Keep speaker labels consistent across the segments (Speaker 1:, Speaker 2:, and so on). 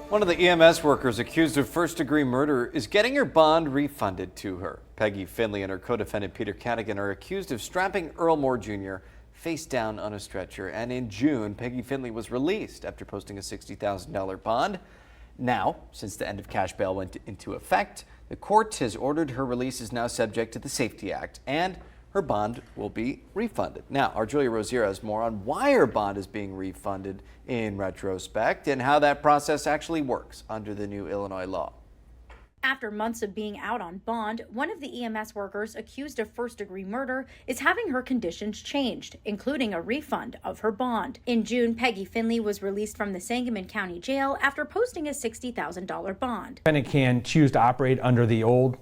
Speaker 1: One of the EMS workers accused of first-degree murder is getting her bond refunded to her. Peggy Finley and her co-defendant Peter Cadigan are accused of strapping Earl Moore Jr. face down on a stretcher. And in June, Peggy Finley was released after posting a $60,000 bond. Now, since the end of cash bail went into effect, the court has ordered her release is now subject to the Safety Act, and her bond will be refunded. Now, our Julia Rozier has more on why her bond is being refunded in retrospect and how that process actually works under the new Illinois law.
Speaker 2: After months of being out on bond, one of the EMS workers accused of first-degree murder is having her conditions changed, including a refund of her bond. In June, Peggy Finley was released from the Sangamon County Jail after posting a $60,000 bond.
Speaker 3: Defendant can choose to operate under the old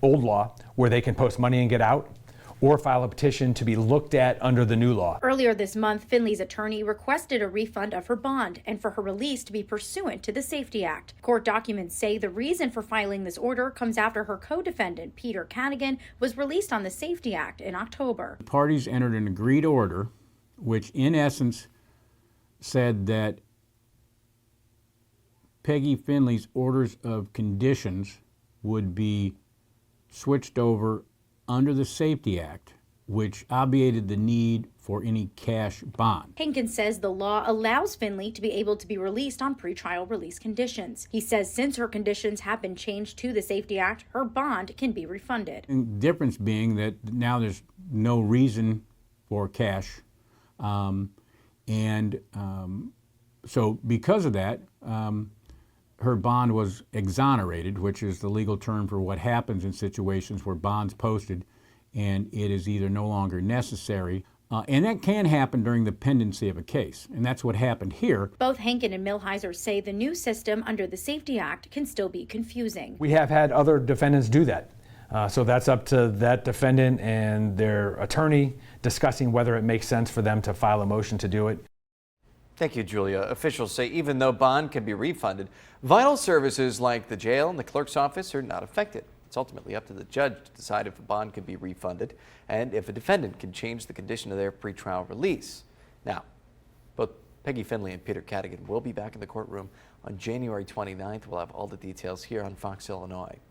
Speaker 3: law, where they can post money and get out, or file a petition to be looked at under the new law.
Speaker 2: Earlier this month, Finley's attorney requested a refund of her bond and for her release to be pursuant to the Safety Act. Court documents say the reason for filing this order comes after her co-defendant, Peter Cadigan, was released on the Safety Act in October.
Speaker 4: The parties entered an agreed order, which in essence said that Peggy Finley's orders of conditions would be switched over under the Safety Act, which obviated the need for any cash bond.
Speaker 2: Hankins says the law allows Finley to be able to be released on pretrial release conditions. He says since her conditions have been changed to the Safety Act, her bond can be refunded.
Speaker 4: The difference being that now there's no reason for cash, so because of that, her bond was exonerated, which is the legal term for what happens in situations where bond's posted and it is either no longer necessary. And that can happen during the pendency of a case, and that's what happened here.
Speaker 2: Both Hankin and Millhiser say the new system under the Safety Act can still be confusing.
Speaker 3: We have had other defendants do that. So that's up to that defendant and their attorney discussing whether it makes sense for them to file a motion to do it.
Speaker 1: Thank you, Julia. Officials say even though bond can be refunded, vital services like the jail and the clerk's office are not affected. It's ultimately up to the judge to decide if a bond can be refunded and if a defendant can change the condition of their pretrial release. Now, both Peggy Finley and Peter Cadigan will be back in the courtroom on January 29th. We'll have all the details here on Fox, Illinois.